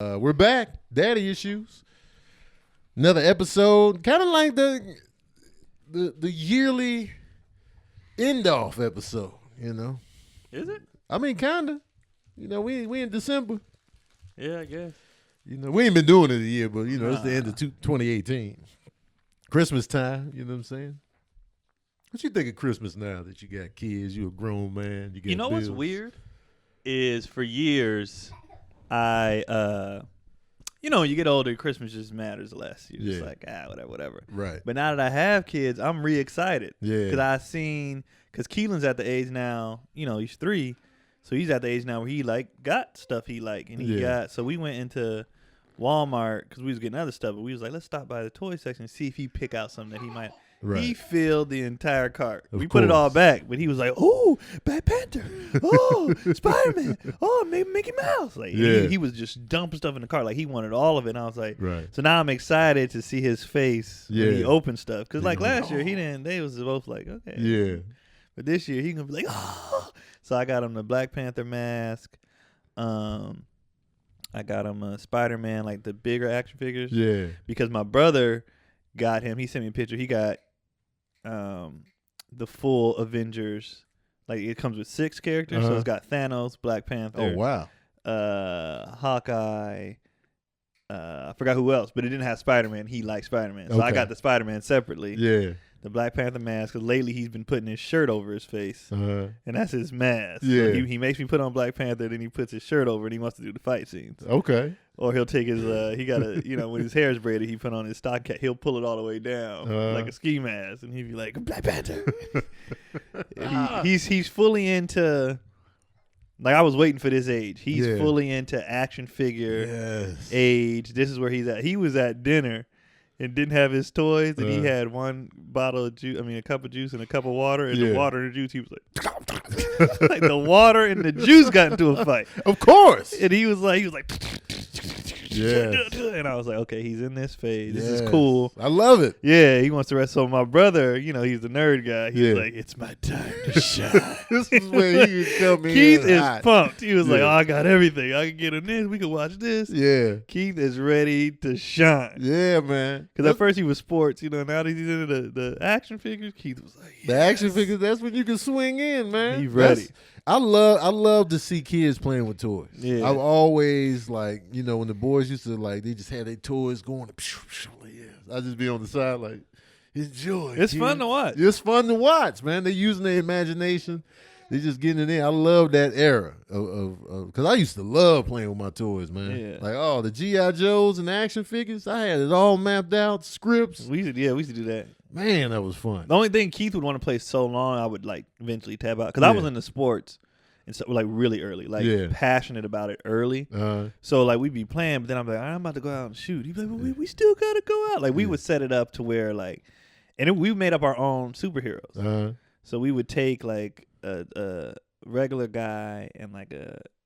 We're back. Daddy issues. Another episode, kind of like the yearly end-off episode, you know. Is it? I mean, kind of. You know, we in December. Yeah, I guess. You know, we ain't been doing it a year, but, you know, it's the end of 2018. Christmas time, you know what I'm saying? What you think of Christmas now that you got kids, you a grown man, you got what's weird is for years I you get older, Christmas just matters less. You're just like, whatever. Right. But now that I have kids, I'm re-excited. Yeah. Because Keelan's at the age now, he's 3. So he's at the age now where he got stuff he like. And so we went into Walmart because we was getting other stuff. But we was like, let's stop by the toy section and see if he pick out something that he might. Right. He filled the entire cart. We put it all back, but he was like, "Oh, Black Panther! Oh, Spider-Man! Oh, maybe Mickey Mouse!" Like he was just dumping stuff in the cart, like he wanted all of it. And I was like, "Right." So now I'm excited to see his face when he opened stuff, because like last year he didn't. They was both like, "Okay." Yeah. But this year he gonna be like, "Oh!" So I got him the Black Panther mask. I got him a Spider-Man, like the bigger action figures. Yeah. Because my brother got him. He sent me a picture. He got the full Avengers. Like it comes with 6 characters, so it's got Thanos, Black Panther. Oh wow. Hawkeye. I forgot who else, but it didn't have Spider-Man. He liked Spider-Man, so I got the Spider-Man separately. Yeah. The Black Panther mask, because lately he's been putting his shirt over his face, and that's his mask. Yeah. So he makes me put on Black Panther, then he puts his shirt over, and he wants to do the fight scenes. Okay. Or he'll take his, he got a, when his hair is braided, he put on his stock cap, he'll pull it all the way down, like a ski mask, and he'd be like, Black Panther. He's fully into, like I was waiting for this age. He's fully into action figure age. This is where he's at. He was at dinner and didn't have his toys, and he had one bottle of juice, a cup of juice and a cup of water, and the water and the juice, he was like, like the water and the juice got into a fight. Of course. And he was like, and I was like, okay, he's in this phase. This is cool. I love it. Yeah, he wants to rest. So my brother, he's the nerd guy. He's like, it's my time to shine. This is where he can come in. Keith is pumped. He was like, I got everything. I can get in this. We can watch this. Yeah. Keith is ready to shine. Yeah, man. Because at first he was sports, now that he's into the action figures, Keith was like, the action figures, that's when you can swing in, man. He's ready. I love to see kids playing with toys. Yeah. I've always when the boys used to they just had their toys going. I just be on the side like, enjoy. It's fun to watch. It's fun to watch, man. They're using their imagination. They're just getting it in. I love that era of because I used to love playing with my toys, man. Yeah. The G.I. Joes and the action figures. I had it all mapped out, scripts. We used to do that. Man, that was fun. The only thing Keith would want to play so long, I would eventually tab out, because I was into sports and so really early, passionate about it early. So we'd be playing, but then I'm like, I'm about to go out and shoot. He'd be like, well, we still gotta go out. We would set it up to where we made up our own superheroes. So we would take a regular guy and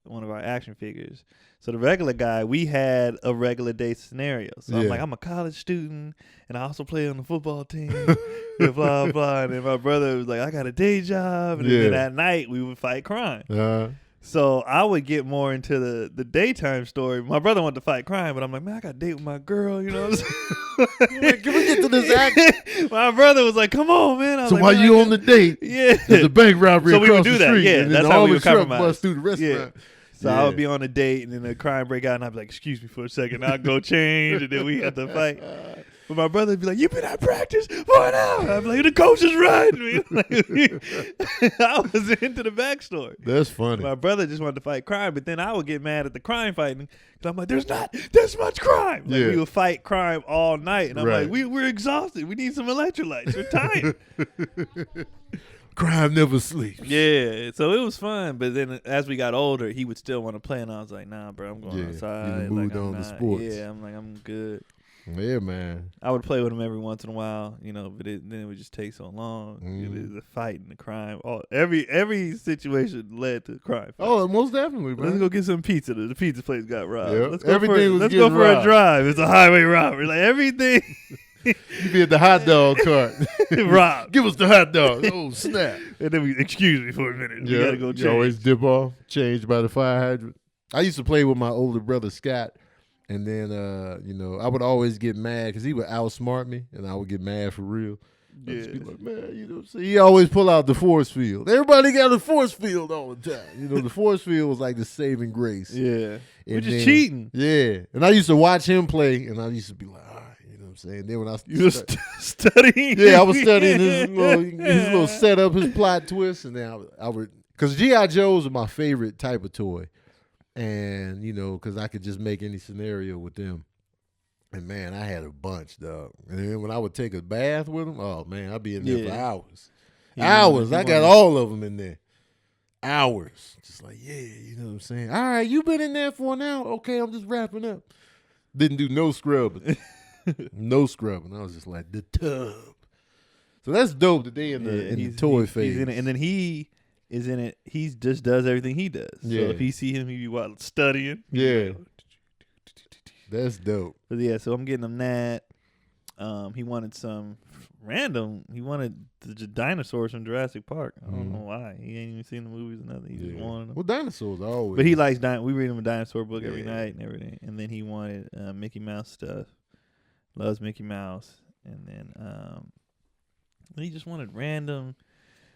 one of our action figures. So the regular guy, we had a regular day scenario. So I'm a college student, and I also play on the football team, and blah, blah. And then my brother was like, I got a day job. And then at night, we would fight crime. So I would get more into the daytime story. My brother wanted to fight crime, but I'm like, man, I got to date with my girl, what I'm saying? Can we get to this action? My brother was like, come on, man. So while you on the date, there's a bank robbery across the street. So we would do that, and that's how we would compromise. Bus through the restaurant. So I would be on a date, and then the crime break out, and I'd be like, excuse me for a second. I'd go change, and then we had to fight. But my brother would be like, you've been at practice for an hour. I'd be like, the coach is riding me. I was into the backstory. That's funny. My brother just wanted to fight crime, but then I would get mad at the crime fighting, because I'm like, there's not this much crime. We would fight crime all night, and I'm like, we're exhausted. We need some electrolytes. We're tired. Crime never sleeps. Yeah, so it was fun. But then as we got older, he would still want to play, and I was like, nah, bro, I'm going outside. You moved on to sports. Yeah, I'm good. Yeah, man. I would play with him every once in a while, but then it would just take so long. The fight and the crime. Every situation led to crime. Oh, most definitely, man. Let's go get some pizza. The pizza place got robbed. Yep. Let's go for a drive. It's a highway robbery. Everything. You be at the hot dog cart. Rob, give us the hot dog. Oh, snap. And then excuse me for a minute. We gotta go change. You always dip off, change by the fire hydrant. I used to play with my older brother, Scott. And then, I would always get mad because he would outsmart me, and I would get mad for real. I'd just be like, man, you know what I'm saying? He always pull out the force field. Everybody got a force field all the time. The force field was like the saving grace. Yeah. Which is cheating. Yeah. And I used to watch him play, and I used to be like, all right, you know what I'm saying? Then when I studying. Yeah, I was studying his little setup, his plot twist, and then I would, because G.I. Joes are my favorite type of toy. And, because I could just make any scenario with them. And, man, I had a bunch, dog. And then when I would take a bath with them, oh, man, I'd be in there for hours. Hours. I got all of them in there. Hours. Just like, yeah, you know what I'm saying? All right, you been in there for an hour? Okay, I'm just wrapping up. Didn't do no scrubbing. No scrubbing. I was just like, the tub. So that's dope that they in the toy phase. He's in it. And then he is in it. He just does everything he does. Yeah. So if you see him, he be studying. Yeah. That's dope. But yeah, so I'm getting him that. He wanted some random. He wanted the dinosaurs from Jurassic Park. I don't know why. He ain't even seen the movies or nothing. He just wanted them. Well, dinosaurs always. But he likes we read him a dinosaur book every night and everything. And then he wanted Mickey Mouse stuff. Loves Mickey Mouse. And then he just wanted random.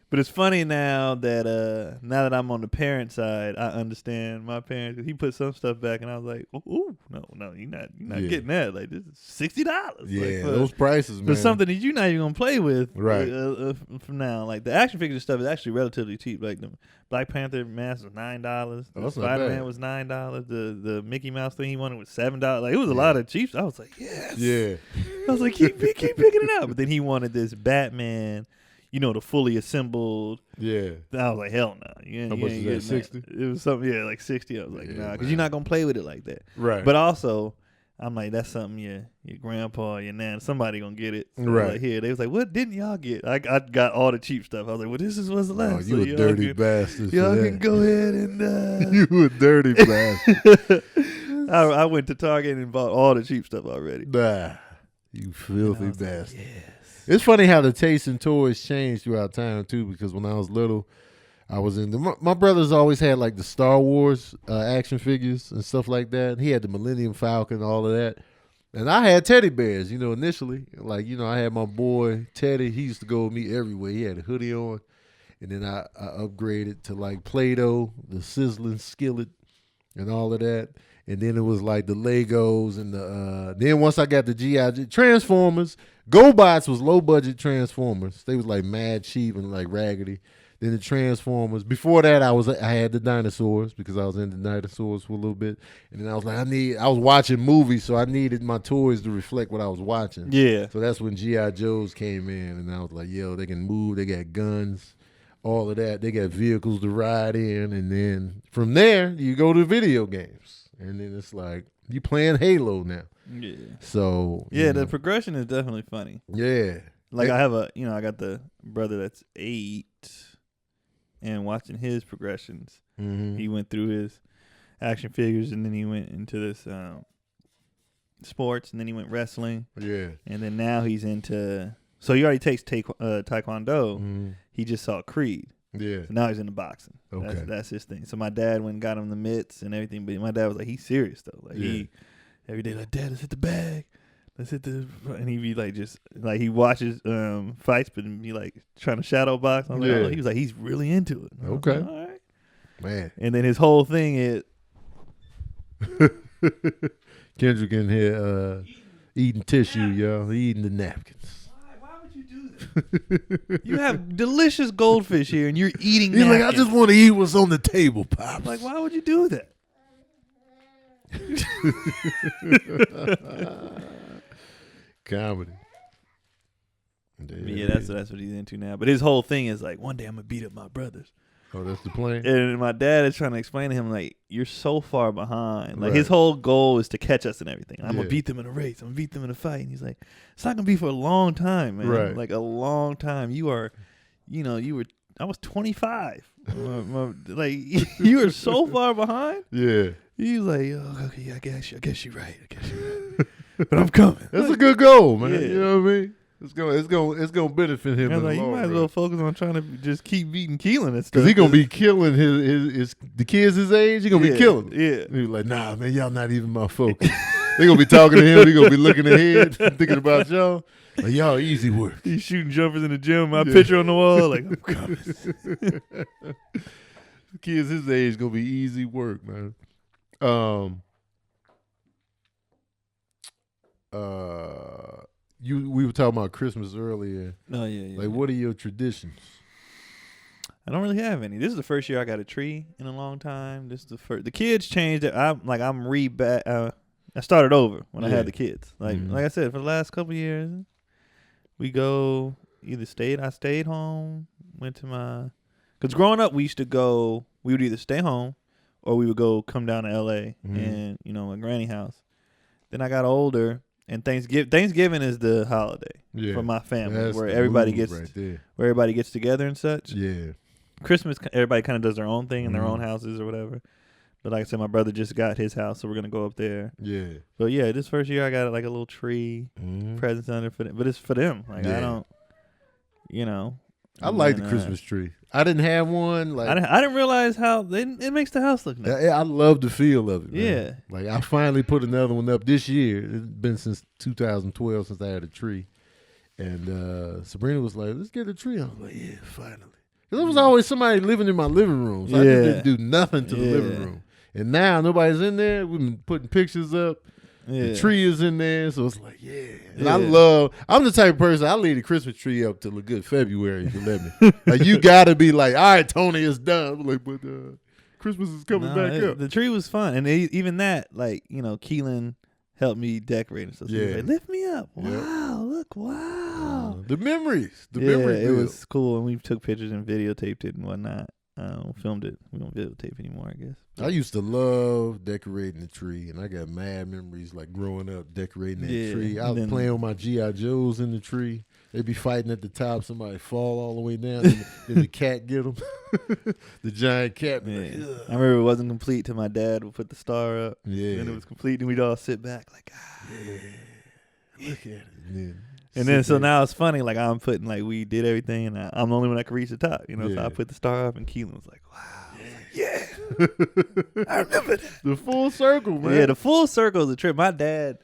But it's funny now that I'm on the parent side, I understand my parents. He put some stuff back, and I was like, "Ooh, no, you're not getting that. Like, this is $60. Yeah, those prices, man. For something that you're not even gonna play with, right? From now, like the action figure stuff is actually relatively cheap. Like the Black Panther mask was $9. The Spider-Man was $9. The Mickey Mouse thing he wanted was $7. Like it was a lot of cheap. I was like, yes. Yeah. I was like, keep picking it up. But then he wanted this Batman. The fully assembled. Yeah. I was like, hell no. How much is that, 60? It was something, like 60. I was like, nah, because you're not going to play with it like that. Right. But also, I'm like, that's something your grandpa, your nan, somebody going to get it. So right. Like, here. They was like, what didn't y'all get? I got all the cheap stuff. I was like, well, this was the last. Oh, you a dirty bastard. Y'all can go ahead and. You a dirty bastard. I went to Target and bought all the cheap stuff already. Nah. You filthy bastard. Like, yeah. It's funny how the taste in toys changed throughout time, too, because when I was little, I was into my brothers always had like the Star Wars action figures and stuff like that. He had the Millennium Falcon, all of that. And I had teddy bears, initially. Like, I had my boy Teddy. He used to go with me everywhere. He had a hoodie on. And then I upgraded to like Play-Doh, the sizzling skillet, and all of that. And then it was like the Legos and then once I got the G.I. Transformers, GoBots was low budget Transformers. They was like mad cheap and like raggedy. Then the Transformers. Before that, I had the dinosaurs because I was into dinosaurs for a little bit. And then I was like, I was watching movies, so I needed my toys to reflect what I was watching. Yeah. So that's when G.I. Joes came in, and I was like, yo, they can move, they got guns, all of that. They got vehicles to ride in, and then from there you go to video games. And then it's like you playing Halo now. Yeah. So the progression is definitely funny. Yeah. Like I have I got the brother that's 8, and watching his progressions, he went through his action figures, and then he went into this sports, and then he went wrestling. Yeah. And then now he's into. So he already takes taekwondo. He just saw Creed. Yeah. So now he's into boxing. Okay. That's his thing. So my dad went and got him the mitts and everything. But my dad was like, he's serious though. Like he every day like, Dad, let's hit the bag. Let's hit the, and he be like, just like he watches fights, but be like trying to shadow box. I'm like, oh, he was like, he's really into it. Okay. Like, all right. Man. And then his whole thing is Kendrick in here eating tissue, y'all. He eating the napkins. You have delicious goldfish here, and you're eating. He's like, I just want to eat what's on the table, Pops. Like, why would you do that? Comedy. Yeah, that's what he's into now. But his whole thing is like, one day I'm gonna beat up my brothers. Oh, that's the plan. And my dad is trying to explain to him like, you're so far behind. Like his whole goal is to catch us and everything. I'm gonna beat them in a race. I'm gonna beat them in a fight. And he's like, it's not gonna be for a long time, man. Right. Like a long time. You are, I was 25. Like you are so far behind. Yeah. He's like, oh, okay, I guess you're right. But I'm coming. That's a good goal, man. Yeah. You know what I mean? It's gonna benefit him. Like, you might as well focus on trying to just keep beating Keelan and stuff. Because he's gonna be killing the kids his age. He's gonna be killing them. Yeah. He's like, nah, man, y'all not even my focus. They gonna be talking to him. He gonna be looking ahead, thinking about y'all. Like, y'all easy work. He's shooting jumpers in the gym. My picture on the wall. Like, I'm coming. Kids his age gonna be easy work, man. We were talking about Christmas earlier. Oh yeah. Like, what are your traditions? I don't really have any. This is the first year I got a tree in a long time. This is the first. The kids changed it. I started over when I had the kids. Like I said, for the last couple of years, we go I stayed home, went to because growing up we used to go. We would either stay home, or we would come down to L.A. and my granny house. Then I got older. And Thanksgiving is the holiday for my family, where everybody gets together and such. Yeah. Christmas, everybody kind of does their own thing in their own houses or whatever. But like I said, my brother just got his house, so we're gonna go up there. Yeah. But yeah, this first year I got like a little tree, presents under for them, but it's for them. Like I don't, I like the Christmas tree. I didn't have one. Like I didn't realize how it makes the house look nice. I love the feel of it. Man. Yeah. Like I finally put another one up this year. It's been since 2012 since I had a tree, and Sabrina was like, "Let's get a tree." I was like, "Yeah, finally." Because there was always somebody living in my living room, so I just didn't do nothing to the living room. And now nobody's in there. We've been putting pictures up. Yeah. The tree is in there, so it's like, And I'm the type of person, I leave the Christmas tree up till a good February if you let me. Like, you got to be like, all right, Tony, it's done. I'm like, but Christmas is coming back up. The tree was fun. And even that, like, Keelan helped me decorate and stuff. So he was like, lift me up. Wow, look, wow. The memories. It was cool. And we took pictures and videotaped it and whatnot. Filmed it. We don't videotape anymore, I guess. I used to love decorating the tree, and I got mad memories like growing up decorating that tree. I was playing with my G.I. Joes in the tree. They'd be fighting at the top. Somebody fall all the way down, then the cat get them. The giant cat. Yeah. Like, I remember it wasn't complete till my dad would put the star up. Yeah. Then it was complete, and we'd all sit back like, Yeah. Look at it. And then so now it's funny, like I'm putting, like we did everything, and I'm the only one that could reach the top, So I put the star up, and Keelan was like, "Wow, I remember that." The full circle, man. Yeah, the full circle is a trip. My dad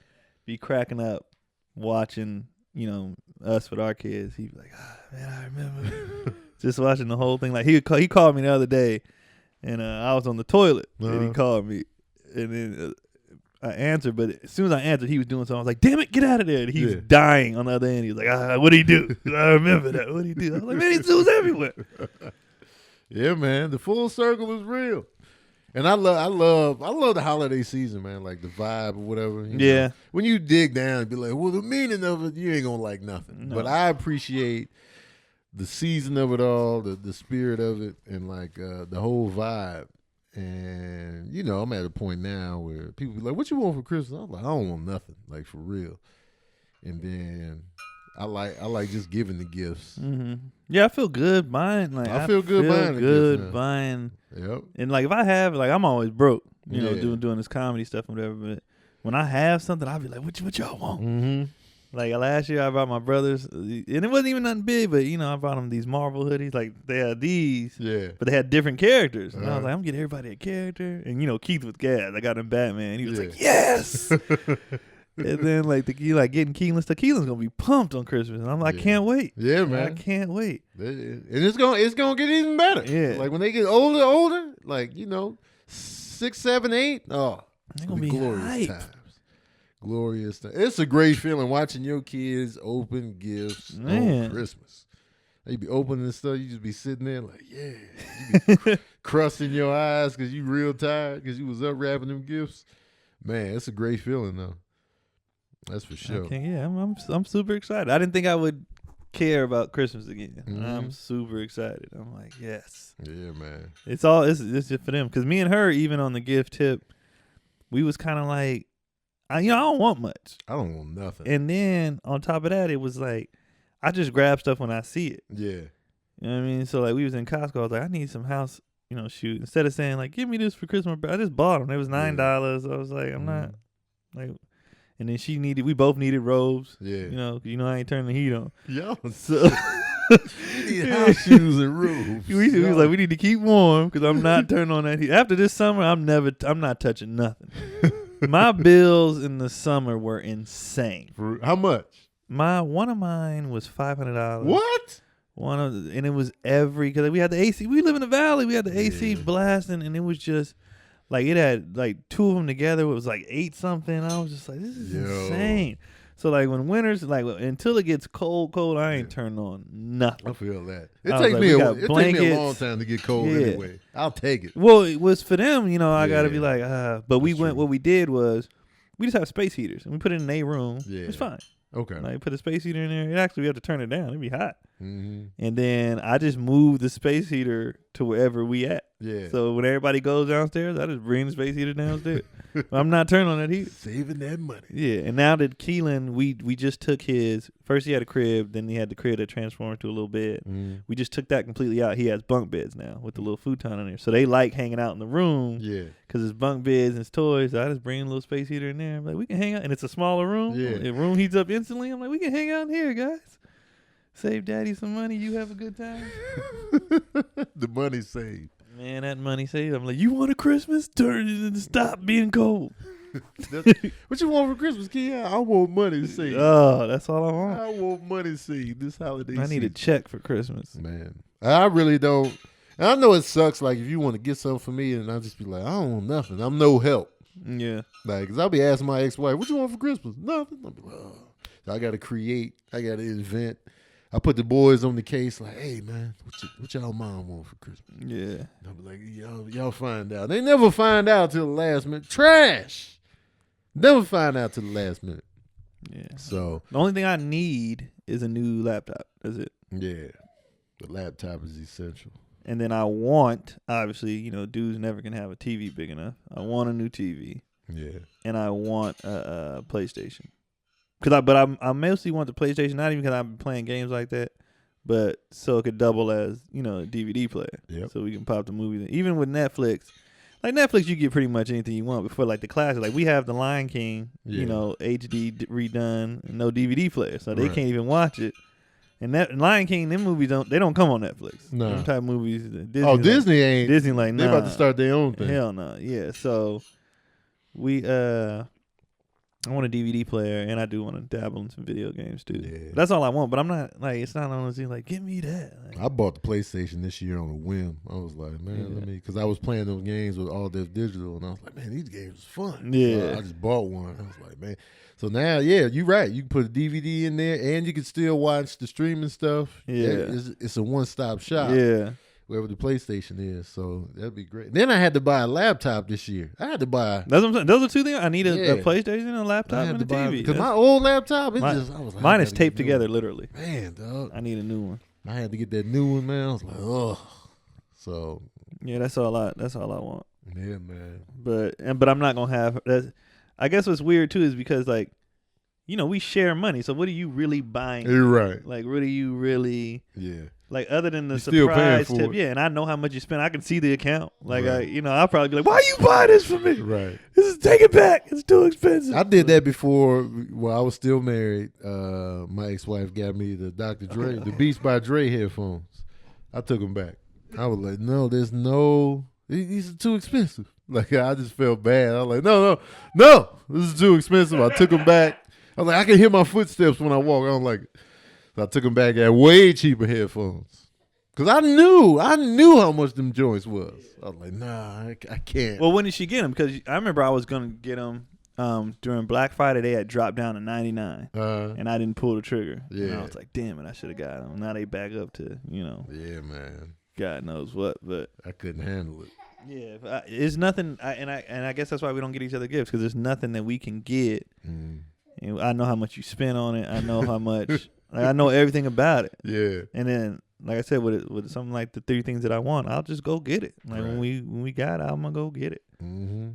be cracking up watching, us with our kids. He'd be like, "Man, I remember." Just watching the whole thing. Like he called me the other day, and I was on the toilet, and he called me, and then. I answered, but as soon as I answered, he was doing something. I was like, "Damn it, get out of there!" And he was dying on the other end. He was like, "What did he do?" I remember that. What did he do? I was like, "Man, he was everywhere." Yeah, man, the full circle is real, and I love the holiday season, man. Like the vibe or whatever. You know? When you dig down and be like, "Well, the meaning of it," you ain't gonna like nothing. No. But I appreciate the season of it all, the spirit of it, and like the whole vibe. And I'm at a point now where people be like, "What you want for Christmas?" I'm like, "I don't want nothing, like for real." And then I like just giving the gifts. Mm-hmm. Yeah, I feel good buying. Like I feel good buying. Yep. And like if I have, like I'm always broke, doing this comedy stuff and whatever. But when I have something, I'll be like, "What y'all want?" Mm-hmm. Like last year, I brought my brothers, and it wasn't even nothing big, but I brought them these Marvel hoodies. Like they had these, but they had different characters. And I was like, I'm getting everybody a character. And Keith was gas. I got him Batman. He was like, yes. And then like getting Keelan stuff. Keelan's gonna be pumped on Christmas, and I'm like, I can't wait. Yeah, man, I can't wait. And it's gonna get even better. Yeah, like when they get older, like 6, 7, 8. Oh, it's gonna be glorious times. Glorious time. It's a great feeling watching your kids open gifts on Christmas. They be opening stuff. You just be sitting there like, you be crusting your eyes because you real tired because you was up wrapping them gifts. Man, it's a great feeling though. That's for sure. Okay, yeah, I'm super excited. I didn't think I would care about Christmas again. Mm-hmm. I'm super excited. I'm like, yes. Yeah, man. It's just for them because me and her, even on the gift tip, we was kind of like. I don't want much. I don't want nothing. And then on top of that, it was like I just grab stuff when I see it. Yeah. You know what I mean? So like we was in Costco. I was like, I need some house, shoes. Instead of saying like, give me this for Christmas, I just bought them. It was $9. I was like, I'm not like. And then we both needed robes. Yeah. I ain't turning the heat on. Yeah. So you need house shoes and robes. We was like, we need to keep warm because I'm not turning on that heat. After this summer, I'm not touching nothing. My bills in the summer were insane. How much? One of mine was $500. What? And it was because we had the AC. We live in the valley. We had the AC blasting, and it was just like it had like two of them together. It was like 8 something. I was just like, this is insane. So like when winter's like until it gets cold, I ain't turning on nothing. I feel that. It takes me a long time to get cold anyway. I'll take it. Well, it was for them, I gotta be like, but we went. What we did was we just have space heaters and we put it in a room. Yeah. It's fine. Okay. Like put a space heater in there. It actually we have to turn it down. It'd be hot. Mm-hmm. And then I just moved the space heater to wherever we at. Yeah. So when everybody goes downstairs, I just bring the space heater downstairs. I'm not turning on that heater. Saving that money. Yeah. And now that Keelan, we just took his. First he had a crib, then he had the crib that transformed into a little bed. Mm. We just took that completely out. He has bunk beds now with the little futon in there. So they like hanging out in the room. Yeah. Because it's bunk beds and it's toys. So I just bring a little space heater in there. I'm like, we can hang out. And it's a smaller room. Yeah. The room heats up instantly. I'm like, we can hang out in here, guys. Save daddy some money. You have a good time. The money saved. Man, that money saved. I'm like, you want a Christmas? Turn it and stop being cold. What you want for Christmas, kid? I want money saved. Oh, that's all I want. I want money saved this holiday season. I need a check for Christmas. Man, I really don't. And I know it sucks. Like if you want to get something for me, and I just be like, I don't want nothing. I'm no help. Yeah. Like, cause I'll be asking my ex-wife, what you want for Christmas? Nothing. I'll be like, oh. So I got to create. I got to invent. I put the boys on the case like, hey, man, what y'all mom want for Christmas? Yeah. And I'll be like, y'all find out. They never find out till the last minute. Trash. Never find out till the last minute. Yeah. So the only thing I need is a new laptop. That's it. Yeah. The laptop is essential. And then I want, obviously, dudes never can have a TV big enough. I want a new TV. Yeah. And I want a PlayStation. But I mostly want the PlayStation, not even because I've been playing games like that, but so it could double as, a DVD player. Yep. So we can pop the movies. Even with Netflix, like Netflix, you get pretty much anything you want. Before, like the classics, like we have The Lion King, HD redone, no DVD player, so they can't even watch it. And that Lion King, them movies don't come on Netflix. No. Them type of movies. Disney ain't. Disney like, nah. They about to start their own thing. Hell no. Yeah. So we I want a DVD player, and I do want to dabble in some video games too. Yeah. That's all I want. But I'm not like it's not honestly like give me that. Like, I bought the PlayStation this year on a whim. I was like, man, because I was playing those games with All Dev Digital, and I was like, man, these games is fun. Yeah. So I just bought one. I was like, man. So now, yeah, you're right. You can put a DVD in there, and you can still watch the streaming stuff. Yeah. It's a one-stop shop. Yeah. Wherever the PlayStation is, so that'd be great. Then I had to buy a laptop this year. I had to buy. That's what I'm saying. Those are two things. I need a PlayStation, a laptop, and a TV. Because my old laptop, I was like, mine is taped together, literally. Man, dog. I need a new one. I had to get that new one, man. I was like, oh. So. Yeah, that's all I want. Yeah, man. But I'm not gonna have that. I guess what's weird too is because like, we share money. So what are you really buying? You're right. Like, what are you really? Yeah. Like other than the You're surprise still paying tip, for it. and I know how much you spend. I can see the account. Like right. I'll probably be like, "Why you buy this for me? Right? Take it back. It's too expensive." I did that before. While I was still married. My ex-wife got me the Dr. Dre, the Beats by Dre headphones. I took them back. I was like, "No, these are too expensive." Like I just felt bad. I was like, "No, this is too expensive." I took them back. I was like, "I can hear my footsteps when I walk." I don't like it. So I took them back at way cheaper headphones. Because I knew how much them joints was. I was like, nah, I can't. Well, when did she get them? Because I remember I was going to get them during Black Friday. They had dropped down to $99, and I didn't pull the trigger. Yeah. And I was like, damn it, I should have got them. Now they back up to, Yeah, man. God knows what. But I couldn't handle it. Yeah, it's nothing. I guess that's why we don't get each other gifts, because there's nothing that we can get. Mm. And I know how much you spent on it. I know how much. I know everything about it. Yeah. And then, like I said, with something like the 3 things that I want, I'll just go get it. Like when we got it, I'm gonna go get it. Mm-hmm.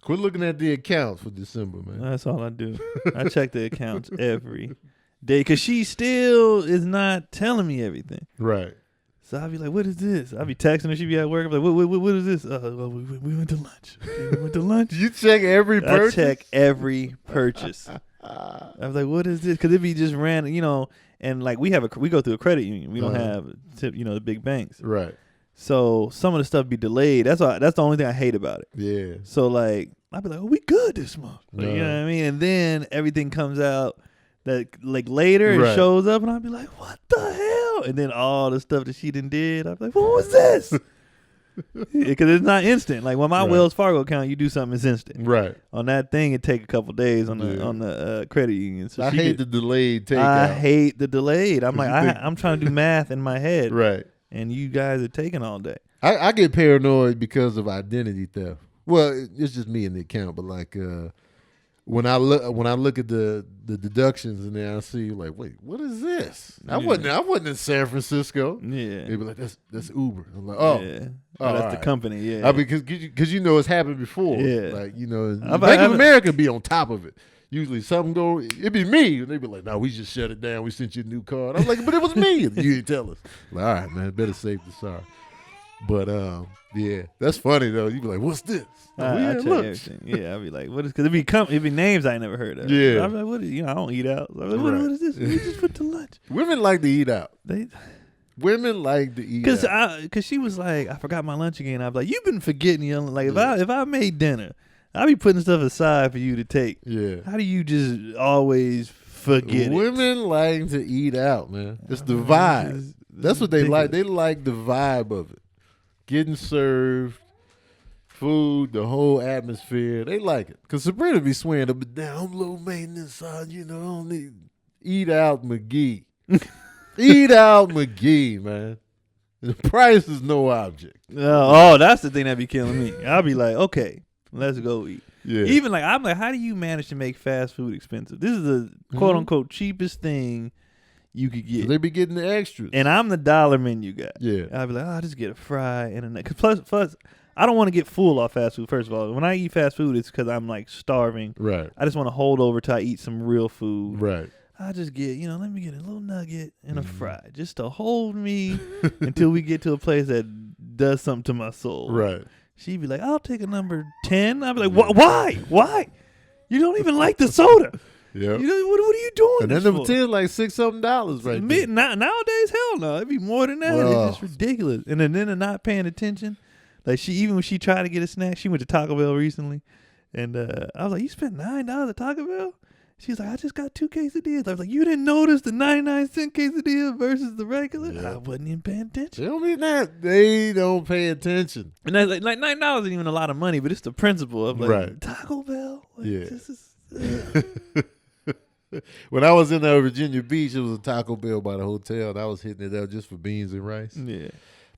Quit looking at the accounts for December, man. That's all I do. I check the accounts every day, because she still is not telling me everything. Right. So I'll be like, what is this? I'll be texting her. She'll be at work. I'm like, what is this? Well, we went to lunch. We went to lunch. You check every purchase? I check every purchase. I was like, what is this? Because it be just random, and like we go through a credit union. We don't have, the big banks. Right. So some of the stuff be delayed. That's the only thing I hate about it. Yeah. So like I'd be like, oh, we good this month. Like, you know what I mean? And then everything comes out that like later it shows up, and I'd be like, what the hell? And then all the stuff that she did, I'd be like, what was this? Because it's not instant. Like when my Wells Fargo account, you do something, it's instant. Right. On that thing, it take a couple days on the credit union. So I hate the delayed takeout. I hate the delayed. I'm like, I'm trying to do math in my head. Right. And you guys are taking all day. I get paranoid because of identity theft. Well, it's just me in the account, but like when I look at the deductions and then I see like, wait, what is this? I wasn't in San Francisco. Yeah. They be like, that's Uber. I'm like, oh, yeah. That's the company. Yeah. I mean, because you know it's happened before. Yeah. Like Bank of America be on top of it. Usually something go, it'd be me. And they'd be like, no, we just shut it down. We sent you a new card. I'm like, but it was me. You didn't tell us. Like, all right, man, better safe than sorry. But yeah, that's funny though. You be like, what's this? I check everything. Yeah, I'd be like, what is? Because it'd be names I never heard of. Yeah, I'm like, what is? I don't eat out. Like, what is this? We just went to lunch. Women like to eat out. Women like to eat out. Because she was like, I forgot my lunch again. I was like, you've been forgetting. Like if I made dinner, I'd be putting stuff aside for you to take. Yeah. How do you just always forget? Women like to eat out, man. It's the vibe. That's what they like. They like the vibe of it. Getting served, food, the whole atmosphere. They like it. Because Sabrina be swearing up and down, I'm low maintenance, I don't need. Eat out McGee. Eat out McGee, man. The price is no object. That's the thing that be killing me. I'll be like, okay, let's go eat. Yeah. Even like, I'm like, how do you manage to make fast food expensive? This is the quote unquote cheapest thing you could get. They be getting the extras. And I'm the dollar menu guy. Yeah. I'd be like, I'll just get a fry and a Cause plus, I don't want to get full off fast food, first of all. When I eat fast food, it's because I'm like starving. Right. I just want to hold over till I eat some real food. Right. I just get, let me get a little nugget and a fry just to hold me until we get to a place that does something to my soul. Right. She'd be like, I'll take a number 10. I'd be like, why? Why? You don't even like the soda. Yeah. What are you doing? And then number 10 like $6-something right there. Nowadays, hell no. It'd be more than that. It's just ridiculous. And then they're not paying attention. Like even when she tried to get a snack, she went to Taco Bell recently. And I was like, you spent $9 at Taco Bell? She's like, I just got 2 quesadillas. I was like, you didn't notice the 99-cent quesadilla versus the regular? Yeah. I wasn't even paying attention. They don't mean that. They don't pay attention. And that's like $9 isn't even a lot of money, but it's the principle of like Taco Bell. Like, this is. When I was in Virginia Beach, it was a Taco Bell by the hotel, and I was hitting it up just for beans and rice. Yeah.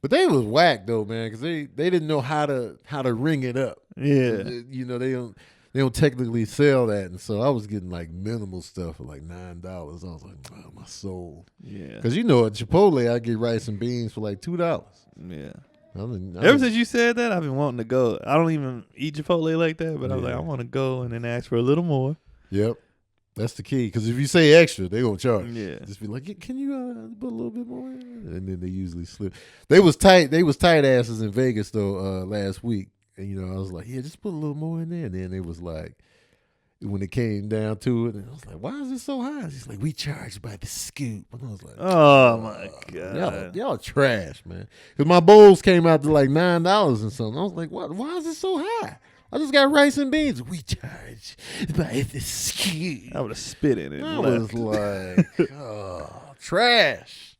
But they was whack though, man, because they didn't know how to ring it up. Yeah. They don't technically sell that, and so I was getting like minimal stuff for like $9. I was like, oh, my soul. Yeah. Because at Chipotle, I get rice and beans for like $2. Yeah. Ever since you said that, I've been wanting to go. I don't even eat Chipotle like that, but I was like, I want to go and then ask for a little more. Yep. That's the key, because if you say extra, they're going to charge. Yeah. Just be like, can you put a little bit more in? And then they usually slip. They was tight asses in Vegas, though, last week. And, I was like, yeah, just put a little more in there. And then it was like, when it came down to it, and I was like, why is it so high? He's like, we charge by the scoop. And I was like, oh, my God. Y'all trash, man. Because my bowls came out to like $9 and something. I was like, why is it so high? I just got rice and beans. We charge by the scoop. I would have spit in it. I was like, trash.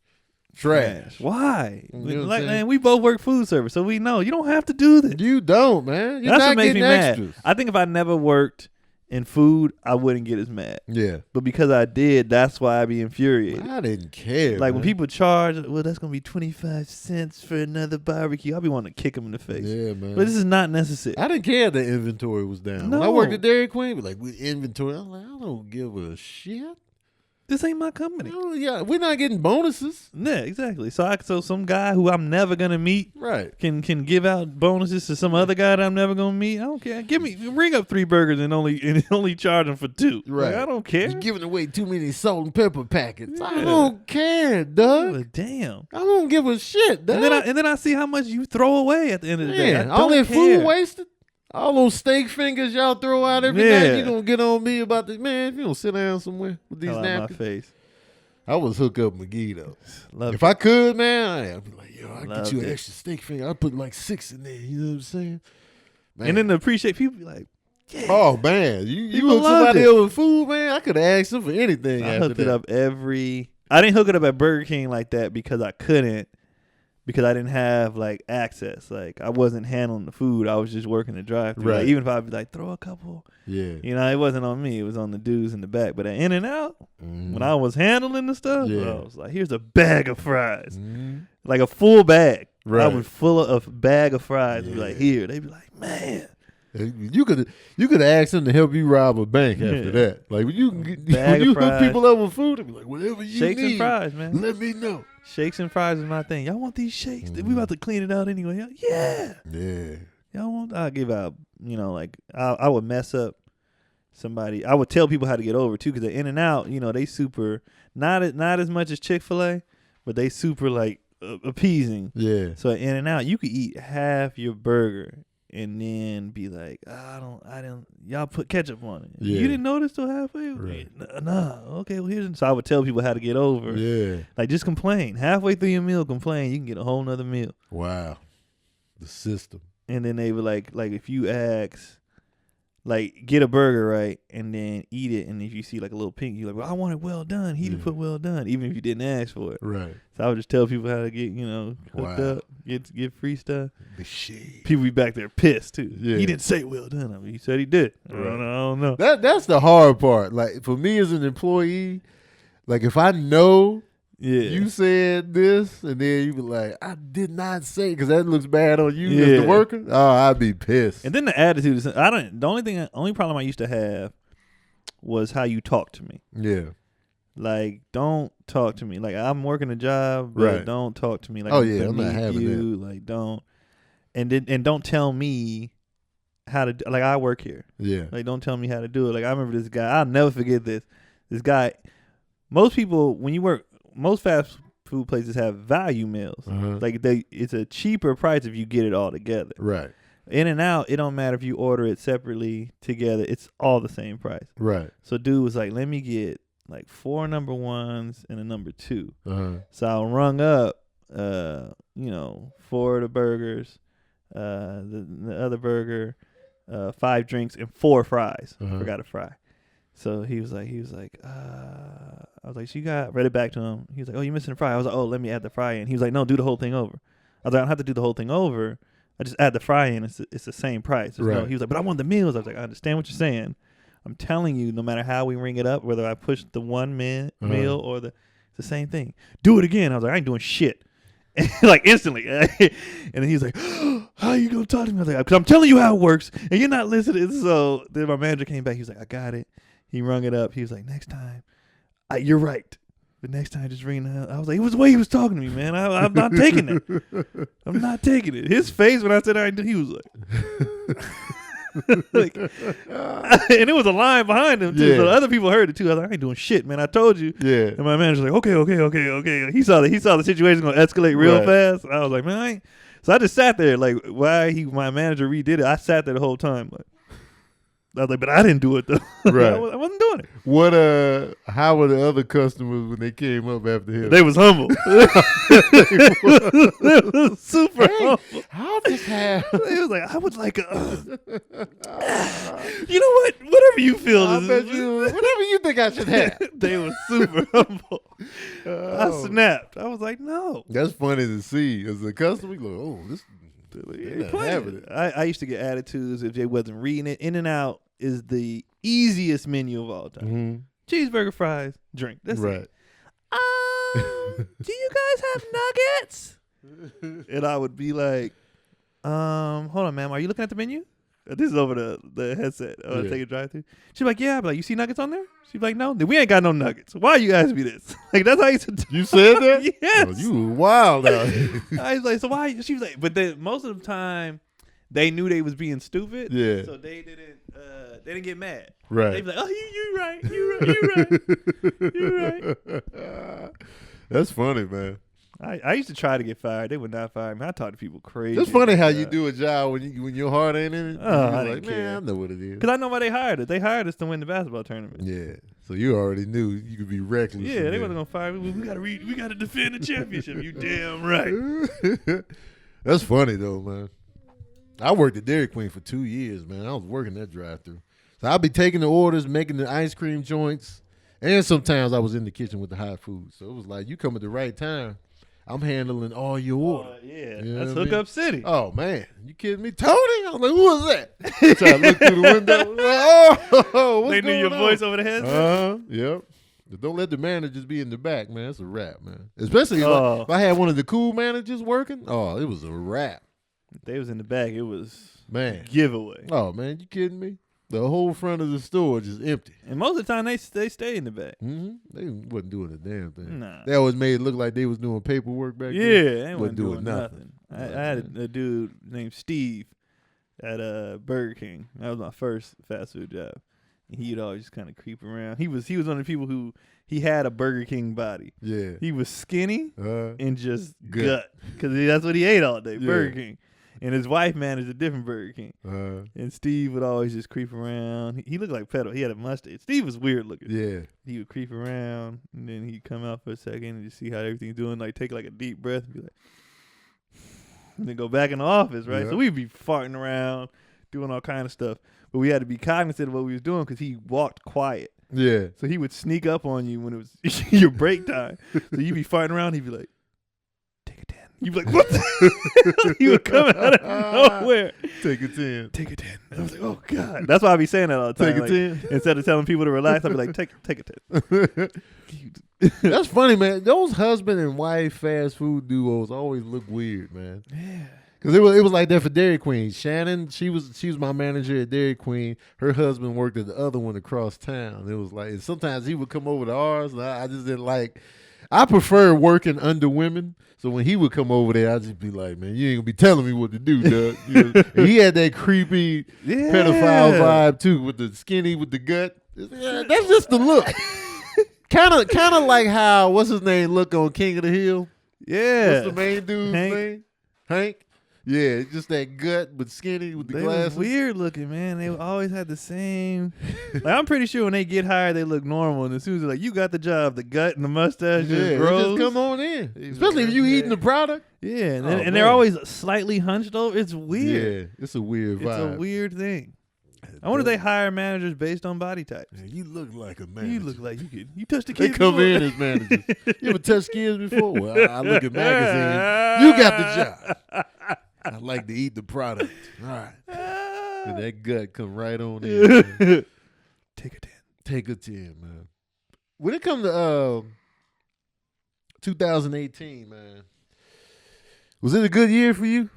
Why? Man, we both work food service, so we know you don't have to do this. You don't, man. You're That's not what makes getting me extras. mad. I think if I never worked in food, I wouldn't get as mad. Yeah. But because I did, that's why I be infuriated. I didn't care. Like when people charge, well, that's gonna be 25 cents for another barbecue. I'll be wanting to kick them in the face. Yeah, man. But this is not necessary. I didn't care the inventory was down. No. When I worked at Dairy Queen, but like with inventory, I'm like, I don't give a shit. This ain't my company. Oh, yeah, we're not getting bonuses. Yeah, exactly. So some guy who I'm never gonna meet, right, can give out bonuses to some other guy that I'm never gonna meet. I don't care. Bring up 3 burgers and only charge them for 2. Right. Like, I don't care. You're giving away too many salt and pepper packets. Yeah. I don't care, Doug. Well, damn. I don't give a shit, Doug. And then I see how much you throw away at the end of the day. All that food wasted. All those steak fingers y'all throw out every night, you gonna get on me about this. Man, if you don't sit down somewhere with these napkins. My face. I was hook up McGee, though. If I could, man, I'd be like, yo, I'll get you an extra steak finger. I'll put like 6 in there. You know what I'm saying? Man. And then to appreciate, people be like, Yeah. Oh man, you hook somebody up with food, man. I could have asked them for anything. I hooked it up I didn't hook it up at Burger King like that because I couldn't. Because I didn't have like access, like I wasn't handling the food. I was just working the drive-thru. Right. Like, even if I'd be like, throw a couple, you know, it wasn't on me. It was on the dudes in the back. But at In-N-Out, when I was handling the stuff, I was like, here's a bag of fries, like a full bag. Right. I was full of a bag of fries. Be like, here. They'd be like, man. You could ask them to help you rob a bank after that. Like when you hook people up with food, they be like, whatever you shakes need, and fries, man. Let me know. Shakes and fries is my thing. Y'all want these shakes? We about to clean it out anyway. Yeah. Y'all want? I'll give out. You know, like I would mess up somebody. I would tell people how to get over too, because they're In-N-Out. You know, they super not as much as Chick-fil-A, but they super like appeasing. Yeah. So at In-N-Out, you could eat half your burger and then be like, I don't. Y'all put ketchup on it. Yeah. You didn't notice till halfway? Right. Nah. Okay, well, here's. So I would tell people how to get over. Yeah. Like, just complain. Halfway through your meal, complain. You can get a whole nother meal. Wow. The system. And then they would like if you ask, like, get a burger, right, and then eat it, and if you see like a little pink, you're like, well, I want it well done. He'd put well done, even if you didn't ask for it. Right. So I would just tell people how to get, hooked up, get free stuff. The shit. People be back there pissed too. Yeah. He didn't say well done. I mean, he said he did. Right. I don't know. That's the hard part. Like for me as an employee, like if I know you said this, and then you be like, I did not say, because that looks bad on you as the worker. Oh, I'd be pissed. And then the attitude is, the only problem I used to have was how you talk to me. Yeah. Like, don't talk to me. Like, I'm working a job, but don't talk to me. Like, I'm not having you. Like, don't. And don't tell me how to, like, I work here. Yeah. Like, don't tell me how to do it. Like, I remember this guy, I'll never forget this. This guy, most people, when you work, most fast food places have value meals. Like it's a cheaper price if you get it all together. Right. In-N-Out, it don't matter if you order it separately, together. It's all the same price. Right. So dude was like, let me get like 4 number 1s and a number 2. So I rung up, 4 of the burgers, the other burger, 5 drinks, and 4 fries. Forgot a fry. So he was like, I was like, so you read it back to him. He was like, oh, you're missing a fry. I was like, oh, let me add the fry in. He was like, no, do the whole thing over. I was like, I don't have to do the whole thing over. I just add the fry in. It's the same price. Right. He was like, but I want the meals. I was like, I understand what you're saying. I'm telling you, no matter how we ring it up, whether I push the one meal or it's the same thing. Do it again. I was like, I ain't doing shit. Like instantly. And then he's like, how are you going to talk to me? I was like, because I'm telling you how it works and you're not listening. So then my manager came back. He was like, I got it. He rung it up. He was like, next time, you're right. The next time, just ring it up. I was like, it was the way he was talking to me, man. I'm not taking it. I'm not taking it. His face when I said I did, he was like, and it was a line behind him, too. So other people heard it, too. I was like, I ain't doing shit, man. I told you. Yeah. And my manager's like, okay. He saw the situation going to escalate real fast. I was like, man, I ain't. So I just sat there, like, my manager redid it. I sat there the whole time, like. I was like, but I didn't do it though. Right. I wasn't doing it. How were the other customers when they came up after him? They was humble. They was super humble. I'll just have. They was like, I would like a. You know what? Whatever you feel. Whatever you think I should have. They were super humble. I snapped. I was like, no. That's funny to see as a customer. You go, oh, this. I used to get attitudes if they wasn't reading it. In-N-Out is the easiest menu of all time. Cheeseburger, fries, drink. That's right. It. Do you guys have nuggets? And I would be like, hold on, ma'am. Are you looking at the menu? This is over the headset. Take a drive-through. She's like, yeah. I'd be like, you see nuggets on there? She's like, no. We ain't got no nuggets. Why you asking me this? Like, that's how you said. You said that? Yes. Oh, you were wild out. I was like, so why? She was like, but then most of the time, they knew they was being stupid. Yeah. So they didn't get mad. Right. They'd be like, oh, you right. That's funny, man. I used to try to get fired. They would not fire me. I talk to people crazy. It's funny how you do a job when your heart ain't in it. I like, man, I know what it is. Because I know why they hired us. They hired us to win the basketball tournament. Yeah. So you already knew you could be reckless. Yeah, they wasn't gonna fire me. We gotta defend the championship. You damn right. That's funny though, man. I worked at Dairy Queen for 2 years, man. I was working that drive-thru. So I'd be taking the orders, making the ice cream joints, and sometimes I was in the kitchen with the hot food. So it was like, you come at the right time. I'm handling all your orders. Yeah, you know that's Hookup City. Oh, man. You kidding me? Tony? I was like, who was that? Try to look through the window. Like, oh, what's they knew your voice over the headset? Yep. Don't let the managers be in the back, man. It's a wrap, man. Especially if I had one of the cool managers working. Oh, it was a wrap. If they was in the back, it was man giveaway. Oh, man. You kidding me? The whole front of the store just empty. And most of the time, they stay in the back. Mm-hmm. They wasn't doing a damn thing. Nah. They always made it look like they was doing paperwork back then. Yeah, they wasn't doing nothing. I had a dude named Steve at Burger King. That was my first fast food job. And he'd always just kind of creep around. He was one of the people who he had a Burger King body. Yeah. He was skinny and just gut. Because that's what he ate all day, Burger King. And his wife managed a different Burger King. And Steve would always just creep around. He looked like Pedal. He had a mustache. Steve was weird looking. Yeah. He would creep around, and then he'd come out for a second and just see how everything's doing. Like, take like a deep breath and be like, and then go back in the office, right? Yeah. So we'd be farting around, doing all kind of stuff. But we had to be cognizant of what we was doing because he walked quiet. Yeah. So he would sneak up on you when it was your break time. So you'd be farting around. He'd be like, take a 10. You'd be like, what? He would come out of nowhere. Take a 10. Take a 10. I was like, oh, God. That's why I be saying that all the time. Take a 10. Instead of telling people to relax, I'd be like, take a 10. That's funny, man. Those husband and wife fast food duos always look weird, man. Yeah. Because it was like that for Dairy Queen. Shannon, she was my manager at Dairy Queen. Her husband worked at the other one across town. It was like, and sometimes he would come over to ours, and I just didn't like. I prefer working under women. So when he would come over there, I'd just be like, man, you ain't gonna be telling me what to do, Doug. And he had that creepy pedophile vibe too, with the skinny, with the gut. Yeah, that's just the look. Kind of like how what's his name look on King of the Hill. Yeah, what's the main dude's name? Hank. Yeah, just that gut, but skinny with the glasses. Was weird looking, man. They always had the same. Like, I'm pretty sure when they get hired, they look normal. And as soon as they're like, you got the job, the gut and the mustache just grows. Just come on in. Especially if you eating the product. Yeah, and they're always slightly hunched over. It's weird. Yeah, it's a weird vibe. It's a weird thing. I wonder if they hire managers based on body types. Yeah, you look like a manager. You look like you could. You touched the kids. They come in as managers. You ever touched kids before? Well, I look at magazines. You got the job. I like to eat the product. All right. And that gut come right on in. Man. Take a 10. Take a 10, man. When it comes to 2018, man, was it a good year for you?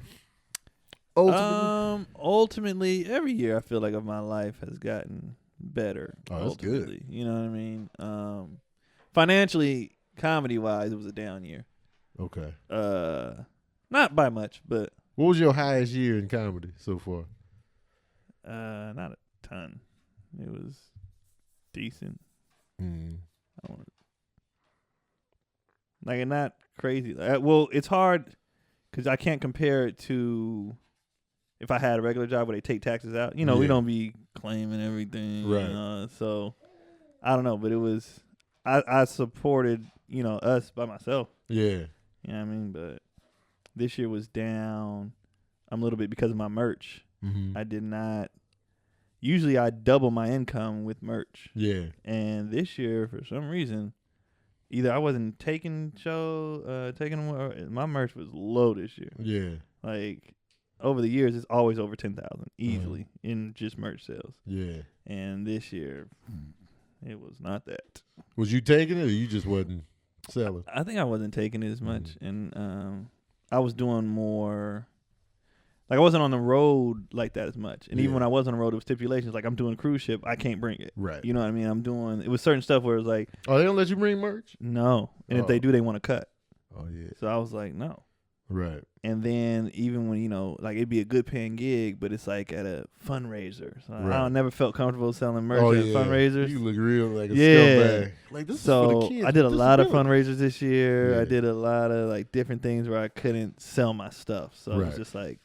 Ultimately, every year I feel like of my life has gotten better. Oh, that's good. You know what I mean? Financially, comedy-wise, it was a down year. Okay. Not by much, but. What was your highest year in comedy so far? Not a ton. It was decent. I don't like not crazy. Well, it's hard because I can't compare it to if I had a regular job where they take taxes out. You know, we don't be claiming everything. Right. So I don't know, but it was I supported us by myself. Yeah. You know what I mean? But this year was down a little bit because of my merch. Mm-hmm. I did not. Usually I double my income with merch. Yeah. And this year, for some reason, either I wasn't taking my merch was low this year. Yeah. Like over the years, it's always over 10,000 easily in just merch sales. Yeah. And this year, it was not that. Was you taking it, or you just wasn't selling? I think I wasn't taking it as much, and I was doing more. Like I wasn't on the road like that as much, and even when I was on the road, it was stipulations. Like I'm doing a cruise ship, I can't bring it. Right. You know what I mean? It was certain stuff where it was like, oh, they don't let you bring merch? No, and if they do, they want to cut. Oh yeah. So I was like, no. Right. And then even when like it'd be a good paying gig, but it's like at a fundraiser. So I never felt comfortable selling merch at fundraisers. You look real like a scumbag. Like this is for the kids. I did a lot of fundraisers this year. Yeah. I did a lot of like different things where I couldn't sell my stuff. So it was just like.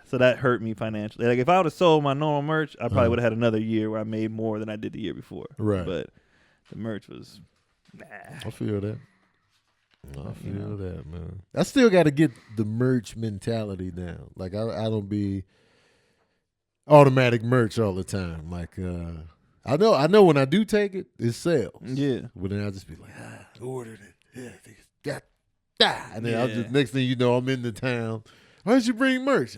So that hurt me financially. Like if I would have sold my normal merch, I probably would have had another year where I made more than I did the year before. Right. But the merch was I feel that. I feel that, man. I still got to get the merch mentality down. Like I don't be automatic merch all the time. Like I know when I do take it, it sells. Yeah. But then I'll just be like, ordered it. Yeah, and then I'll just next thing you know, I'm in the town. Why did you bring merch?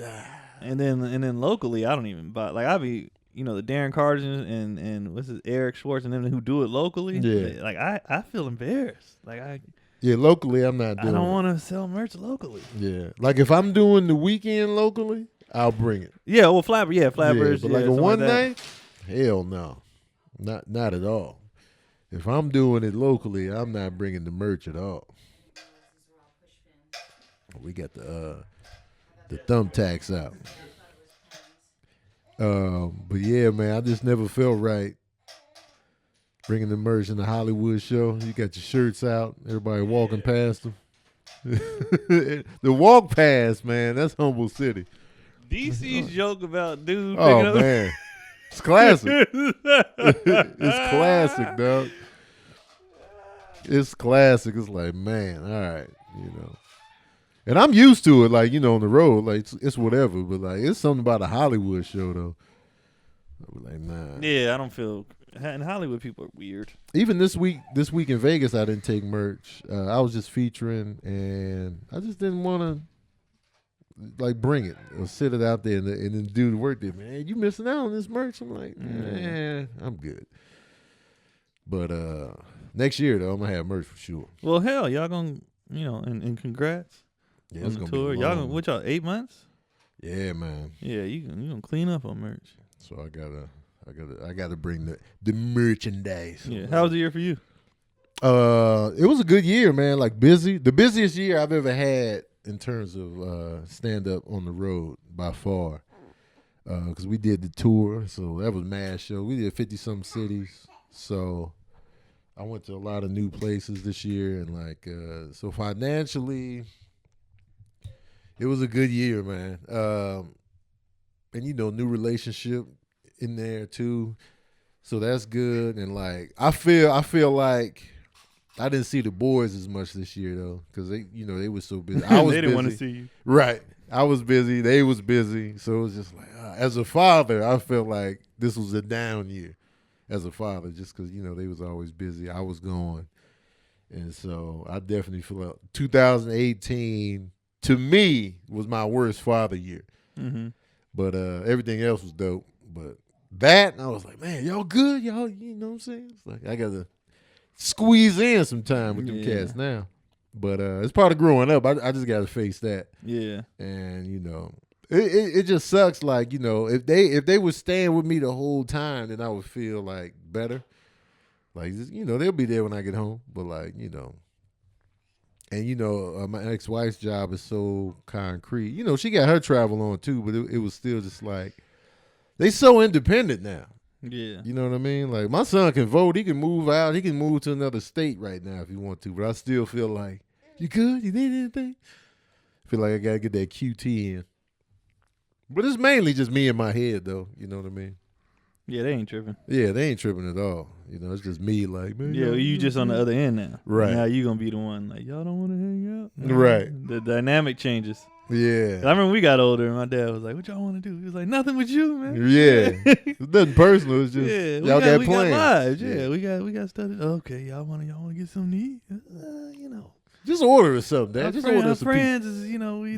And then locally, I don't even buy. Like I be, the Darren Carter and what's it, Eric Schwartz and them who do it locally. Yeah. Like I feel embarrassed. Locally I'm not doing. I don't want to sell merch locally. Yeah, like if I'm doing the weekend locally, I'll bring it. Yeah, well, Flappers. But like a one night, hell no, not at all. If I'm doing it locally, I'm not bringing the merch at all. We got the thumbtacks out. But yeah, man, I just never felt right bringing the merch in the Hollywood show. You got your shirts out, everybody walking past them. The walk past, man, that's Humble City. DC's joke about dude. Oh man, it's classic. It's classic, dog. It's classic. It's like, man, all right, And I'm used to it, like, on the road, like it's whatever. But like, it's something about a Hollywood show though. I was like, nah. Yeah, I don't feel. And Hollywood people are weird. Even this week in Vegas, I didn't take merch. I was just featuring, and I just didn't want to like bring it or sit it out there and then do the work there. Man, you missing out on this merch? I'm like, man, I'm good. But next year though, I'm gonna have merch for sure. Well, hell, y'all gonna and congrats. Yeah, on it's the gonna tour. be Y'all long. what y'all 8 months? Yeah, man. Yeah, you gonna clean up on merch. So I gotta bring the merchandise. Yeah. How was the year for you? It was a good year, man. Like busy. The busiest year I've ever had in terms of stand up on the road by far. Because we did the tour, so that was mad show. We did 50-some cities. So I went to a lot of new places this year, and like so financially, it was a good year, man. And new relationship in there too, so that's good. And like I feel like I didn't see the boys as much this year though, because they were so busy. I was they didn't want to see you. Right, I was busy. They was busy, so it was just like as a father, I felt like this was a down year as a father, just because they was always busy. I was gone, and so I definitely feel like 2018 to me was my worst father year. Mm-hmm. But everything else was dope. But that, I was like, man, y'all good? Y'all, you know what I'm saying? It's like I got to squeeze in some time with them cats now. But it's part of growing up. I just got to face that. Yeah. And, it just sucks. Like, if they were staying with me the whole time, then I would feel like better. Like, they'll be there when I get home. But like, and my ex-wife's job is so concrete. She got her travel on too, but it was still just like they so independent now. Yeah. You know what I mean? Like my son can vote, he can move out, he can move to another state right now if he want to, but I still feel like, you good? You need anything? I feel like I gotta get that QT in. But it's mainly just me in my head though, you know what I mean? Yeah, they ain't tripping. Yeah, they ain't tripping at all. It's just me like, man. Yeah, you just on the other end now. Right. Now you going to be the one like, y'all don't want to hang out? Right. The dynamic changes. Yeah. I remember we got older and my dad was like, what y'all want to do? He was like, nothing with you, man. Yeah. It's nothing personal. It's just y'all got plans. We got lives. Yeah, we got stuff. Okay, y'all want to get something to eat? Just order or something, Dad. Just order some friends is,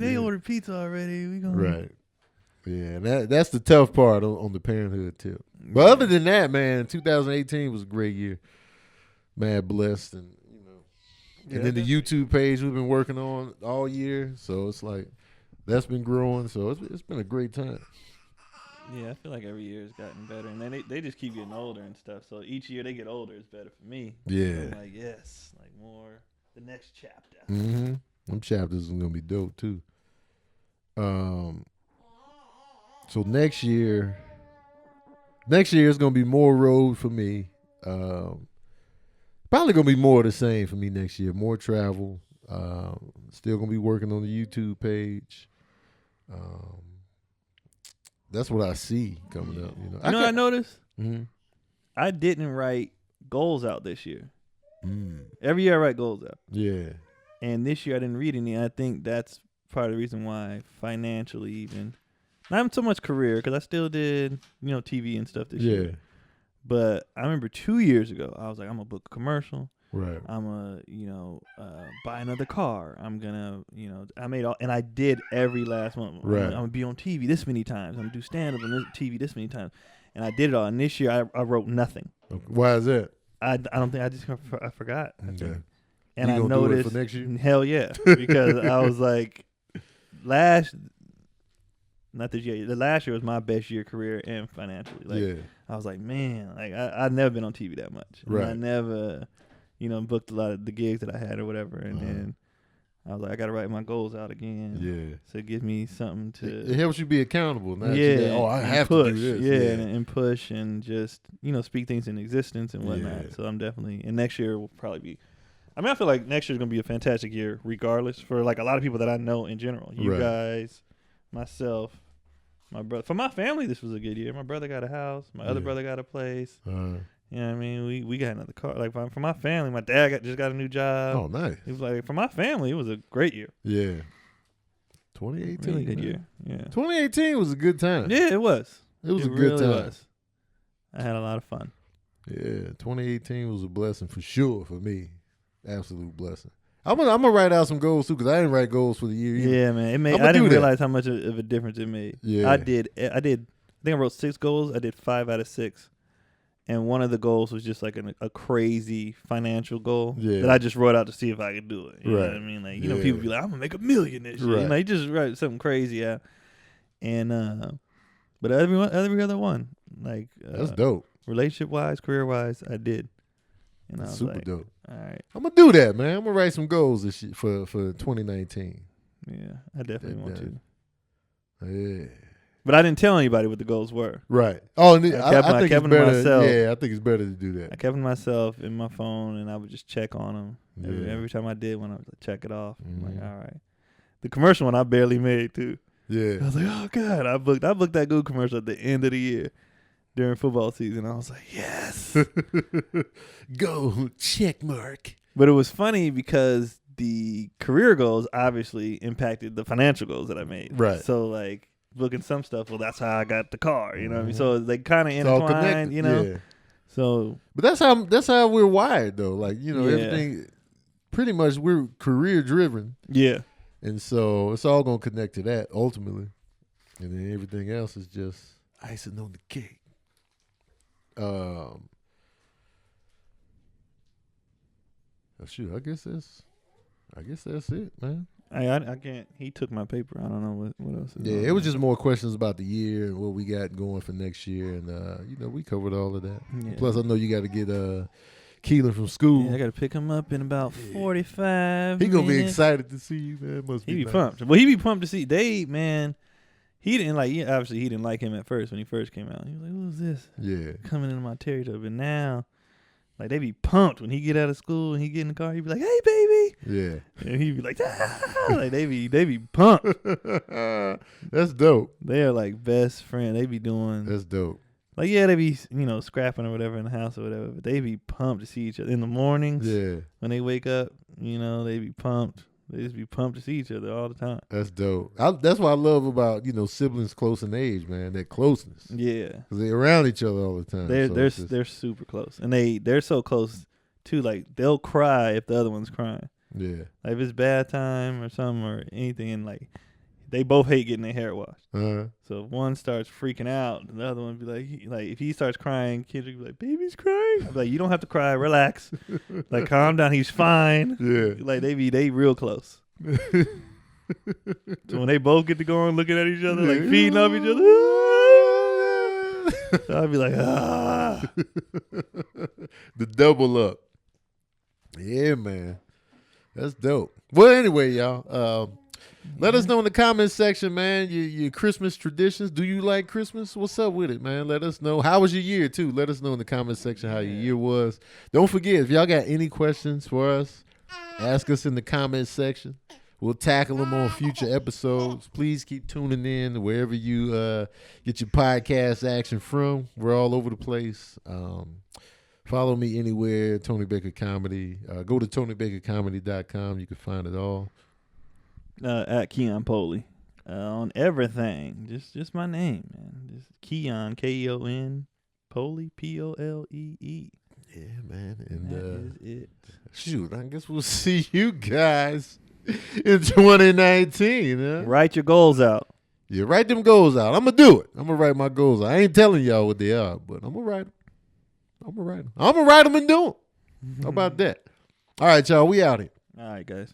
they ordered pizza already. We gonna Right. Yeah, and that's the tough part on the parenthood tip. But other than that, man, 2018 was a great year. Mad blessed, and and then the YouTube page we've been working on all year, so it's like that's been growing. So it's been a great time. Yeah, I feel like every year has gotten better, and then they just keep getting older and stuff. So each year they get older, it's better for me. Yeah, so I'm like yes, like more the next chapter. Mm-hmm. Them chapters are gonna be dope too. So next year is gonna be more road for me. Probably gonna be more of the same for me next year. More travel. Still gonna be working on the YouTube page. That's what I see coming up. What I noticed? Mm-hmm. I didn't write goals out this year. Every year I write goals out. Yeah. And this year I didn't read any. I think that's part of the reason why financially even. Not so much career, because I still did, TV and stuff this year. But I remember 2 years ago, I was like, I'm going to book a commercial. Right. I'm going to, buy another car. I'm going to, I made all, and I did every last one. Right. I'm going to be on TV this many times. I'm going to do stand-up on TV this many times. And I did it all. And this year I wrote nothing. Why is that? I don't think, I forgot. Okay. And I noticed. Do it for next year? Hell yeah. Because I was like, not this year. The last year was my best year career and financially. Like, I was like, man, like I'd never been on TV that much. And right. I never, booked a lot of the gigs that I had or whatever. And then I was like, I got to write my goals out again. Yeah. So it gives me something to. It helps you be accountable. Not I have push, to do this. Yeah. And push and just, speak things in existence and whatnot. Yeah. So I'm definitely, and next year will probably be. I feel like next year is going to be a fantastic year regardless for like a lot of people that I know in general. You guys, myself, my brother. For my family, this was a good year. My brother got a house. My other brother got a place. You know what I mean? We got another car. Like for my family, my dad just got a new job. Oh, nice. It was like, for my family, it was a great year. Yeah. 2018. Really good year. Yeah. 2018 was a good time. Yeah, it was. It was a good time. Was. I had a lot of fun. Yeah. 2018 was a blessing for sure for me. Absolute blessing. I'm gonna write out some goals too, because I didn't write goals for the year either. Yeah, man. I didn't realize how much of a difference it made. Yeah. I think I wrote 6 goals. I did 5 out of 6. And one of the goals was just like a crazy financial goal that I just wrote out to see if I could do it. You know what I mean? Like, people be like, I'm gonna make $1 million this year. Right. You just write something crazy out. And but every other one, like that's dope. Relationship wise, career wise, I did. And I was super like, dope. All right. I'm gonna do that, man. I'm gonna write some goals this year for 2019. Yeah, I definitely want to. Yeah. But I didn't tell anybody what the goals were. Right. Oh, I think it's better. Myself. Yeah, I think it's better to do that. I kept them myself in my phone, and I would just check on them every time I did one. I would check it off. I'm like, all right. The commercial one I barely made too. Yeah. I was like, oh god, I booked that Google commercial at the end of the year during football season. I was like, yes, go check mark. But it was funny because the career goals obviously impacted the financial goals that I made. Right. So like. Booking some stuff, well, that's how I got the car, you know what I mean? So they kind of intertwined, you know? Yeah. So, but that's how we're wired, though. Like, everything, pretty much we're career driven. Yeah. And so it's all going to connect to that ultimately. And then everything else is just icing on the cake. Shoot, I guess that's it, man. I can't. He took my paper. I don't know what else. It was just more questions about the year and what we got going for next year, and we covered all of that. Yeah. Plus, I know you got to get Keelan from school. Yeah, I got to pick him up in about 45. He gonna be excited to see you, man. Must he be nice. Pumped. Well, he be pumped to see Dave, man. He didn't like. Obviously, he didn't like him at first when he first came out. He was like, "Who's this? Yeah, coming into my territory." But now. Like, they be pumped when he get out of school and he get in the car. He be like, hey, baby. Yeah. And he be like, ah. Like, they be pumped. That's dope. They are, like, best friends. They be doing. That's dope. Like, yeah, they be, scrapping or whatever in the house or whatever. But they be pumped to see each other. In the mornings. Yeah. When they wake up, they be pumped. They just be pumped to see each other all the time. That's dope. That's what I love about, siblings close in age, man. That closeness. Yeah. Because they're around each other all the time. They're super close. And they're so close, too. Like, they'll cry if the other one's crying. Yeah. Like, if it's bad time or something or anything, and, like, they both hate getting their hair washed. Uh-huh. So if one starts freaking out, and the other one be like, if he starts crying, Kendrick be like, baby's crying. I'm like, you don't have to cry, relax. Like, calm down, he's fine. Yeah. Like, they real close. So when they both get to going looking at each other, like feeding off each other, so I'd be like, ah. The double up. Yeah, man. That's dope. Well, anyway, y'all. Let us know in the comments section, man, your Christmas traditions. Do you like Christmas? What's up with it, man? Let us know. How was your year, too? Let us know in the comments section how your year was. Don't forget, if y'all got any questions for us, ask us in the comments section. We'll tackle them on future episodes. Please keep tuning in wherever you get your podcast action from. We're all over the place. Follow me anywhere, Tony Baker Comedy. Go to TonyBakerComedy.com. You can find it all. At Keon Poley. On everything. Just my name, man. Just Keon, Keon, Poley, Polee. Yeah, man. And that is it. Shoot, I guess we'll see you guys in 2019. Huh? Write your goals out. Yeah, write them goals out. I'm going to do it. I'm going to write my goals out. I ain't telling y'all what they are, but I'm going to write them. I'm going to write them and do them. How about that? All right, y'all. We out here. All right, guys.